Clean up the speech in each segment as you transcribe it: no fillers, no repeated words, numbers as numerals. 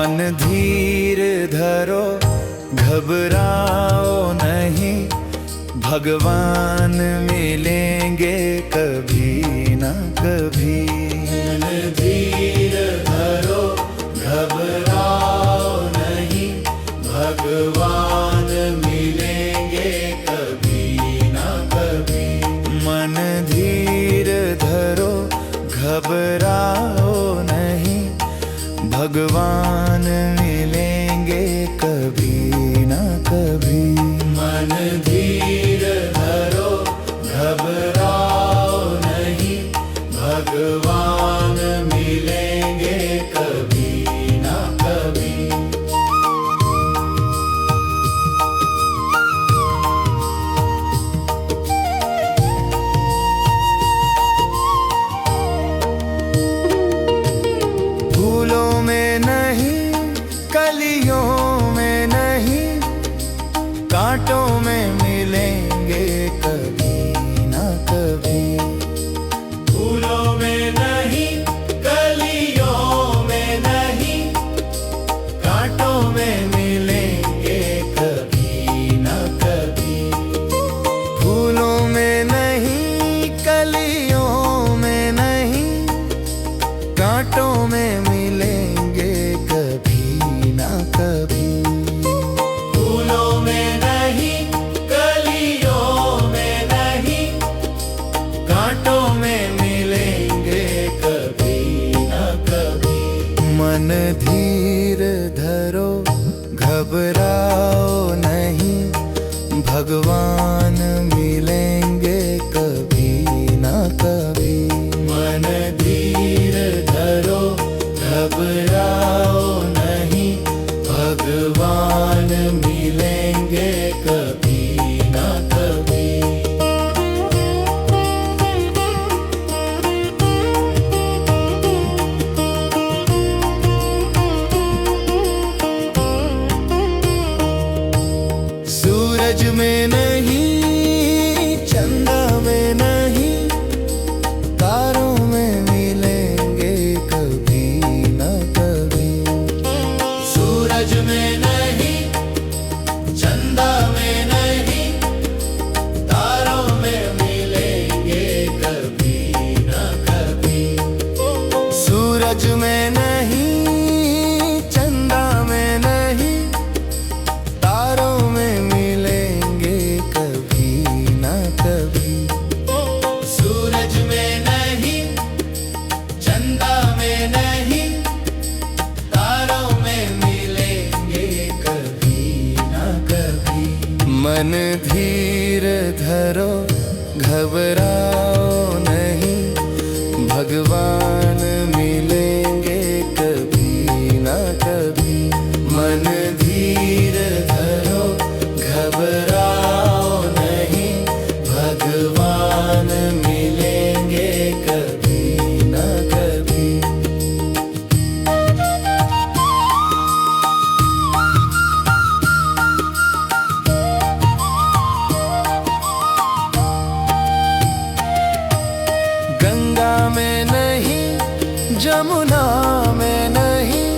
मन धीर धरो, घबराओ नहीं, भगवान मिलेंगे कभी ना कभी। मन धीर धरो, घबराओ नहीं, भगवान मिलेंगे कभी ना कभी। मन धीर धरो, घबराओ नहीं, भगवान मिलेंगे कभी ना कभी। मन धीर धरो, घबराओ नहीं, भगवान मिलेंगे कभी ना कभी। फूलों में नहीं, कलियों में नहीं, कांटों में मिलेंगे कभी ना कभी। फूलों में नहीं, कलियों में नहीं, कांटों में मिलेंगे कभी ना कभी। फूलों में नहीं, कलियों में नहीं, कांटों में मिलेंगे कभी ना कभी। फूलों में नहीं, कलियों में नहीं, कांटों में मिलेंगे कभी ना कभी। मन धीर धरो, घबराओ नहीं, भगवान मिलेंगे कभी ना कभी। मन धीर धरो, घबराओ नहीं, भगवान मिलेंगे कभी ना कभी। सूरज में नहीं, चंदा में नहीं, तारों में मिलेंगे कभी ना कभी। सूरज में नहीं, चंदा में नहीं, तारों में मिलेंगे कभी ना कभी। सूरज में नहीं, चंदा में नहीं, तारों में मिलेंगे कभी ना कभी। सूरज में नहीं, चंदा में नहीं, तारों में मिलेंगे कभी ना कभी। मन धीर धरो, घबराओ नहीं, भगवान मिलेंगे कभी ना कभी। मन धीर धरो, घबराओ नहीं, भगवान मिलेंगे कभी ना कभी। गंगा में नहीं, जमुना में नहीं,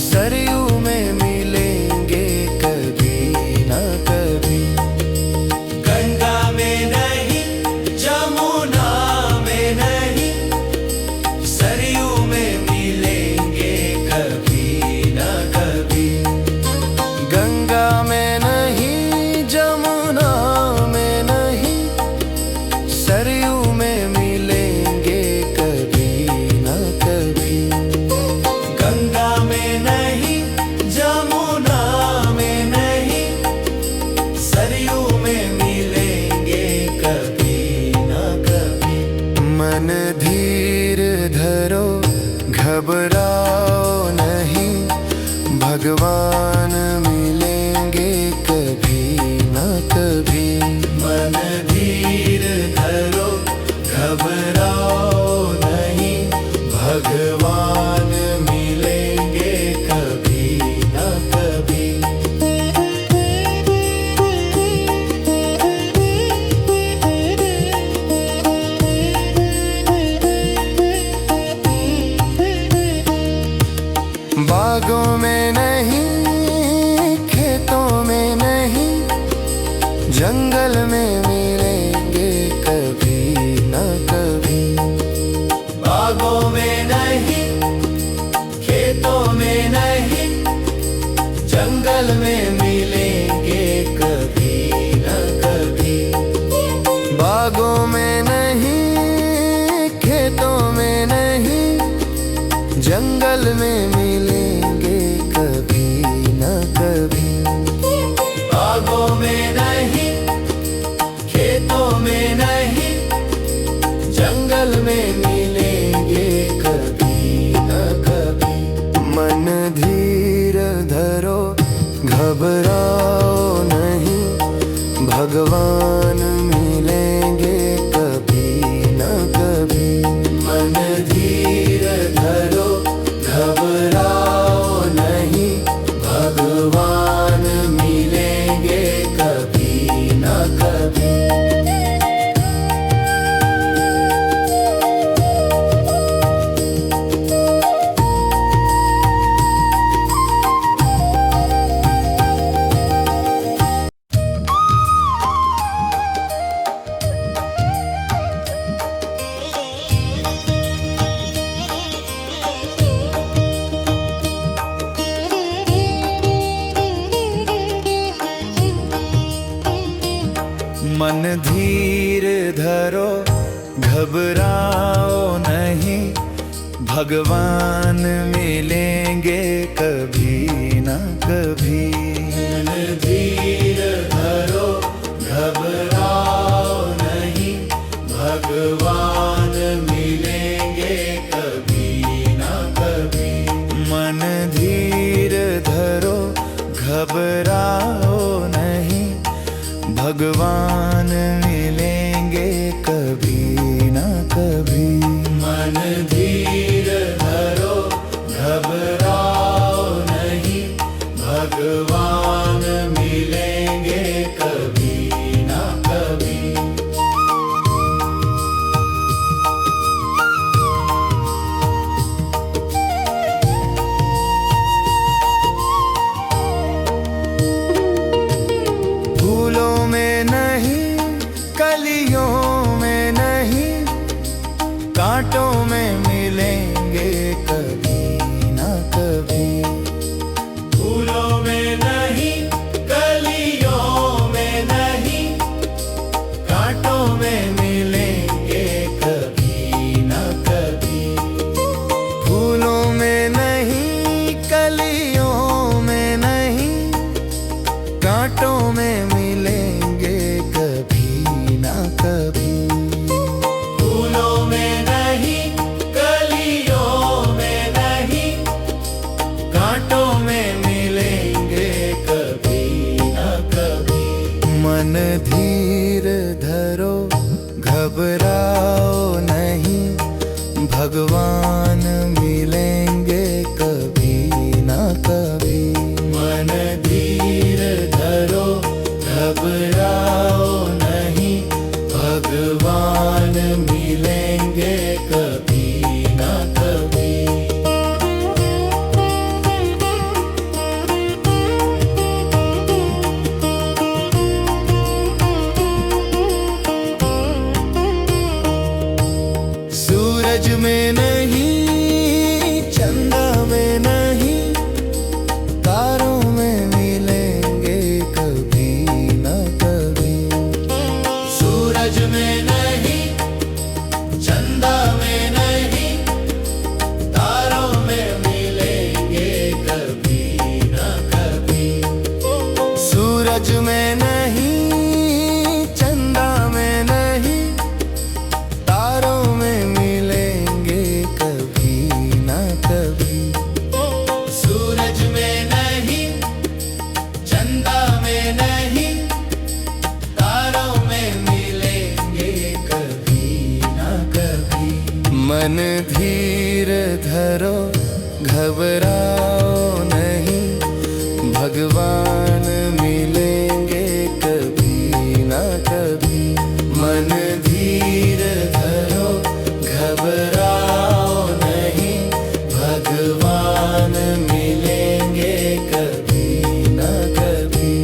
सरयू में मिलेंगे कभी ना कभी। गंगा में नहीं, जमुना में नहीं, सरयू में मिलेंगे कभी ना कभी। गंगा में नहीं, जमुना में नहीं, सरयू में मिलेंगे कभी ना कभी। गंगा में नहीं, जमुना में नहीं, सरयू में मिलेंगे कभी ना कभी। मन धीर धरो, घबराओ नहीं, भगवान मिलेंगे कभी ना कभी। मन धीर धरो, घबराओ नहीं, भगवान मिलेंगे कभी ना कभी। बागों जंगल में मिलेंगे कभी न कभी। बागों में नहीं, खेतों में नहीं, जंगल में मिलेंगे कभी न कभी। बागों में नहीं, खेतों में नहीं, जंगल में मिलेंगे कभी न कभी। बागों में नहीं, खेतों में नहीं, जंगल में मिलेंगे कभी न कभी। मन धीर धरो, घबराओ नहीं, भगवान मिलेंगे कभी न कभी। मन धीर धरो, घबराओ नहीं, भगवान मिलेंगे कभी न कभी। मन धीर धरो, घबराओ नहीं, भगवान मिलेंगे कभी न कभी। मन धीर धरो, घबराओ नहीं, भगवान मिलेंगे कभी न कभी। मन धीर धरो, घबराओ नहीं, भगवान मिलेंगे कभी न कभी। मन धीर धरो, घबराओ नहीं, भगवान मिलेंगे कभी न कभी। फूलों में नहीं, कलियों में नहीं, कांटों में मिलेंगे कभी न कभी। फूलों में नहीं, कलियों में नहीं, कांटों में मिलेंगे कभी न कभी। फूलों में नहीं, कलियों में नहीं, कांटों में मिलेंगे कभी न कभी। फूलों में नहीं, कलियों में नहीं, कांटों में मिलेंगे कभी न कभी। मन धीर धरो, घबराओ नहीं, भगवान मिलेंगे कभी न कभी। मन धीर धरो, घबराओ नहीं, भगवान मिलेंगे कभी न कभी। सूरज में नहीं, चंदा में नहीं, तारों में मिलेंगे कभी न कभी। सूरज में नहीं, चंदा में नहीं, तारों में मिलेंगे कभी न कभी। सूरज में नहीं, चंदा में नहीं, तारों में मिलेंगे कभी न कभी। सूरज में नहीं, चंदा में नहीं, तारों में मिलेंगे कभी न कभी। मन धीर धरो, घबराओ नहीं, भगवान मिलेंगे कभी न कभी। मन धीर धरो, घबराओ नहीं, भगवान मिलेंगे कभी न कभी।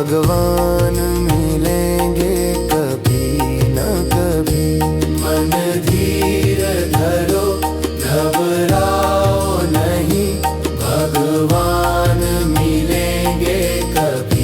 भगवान मिलेंगे कभी न कभी। मन धीर धरो, घबराओ नहीं, भगवान मिलेंगे कभी।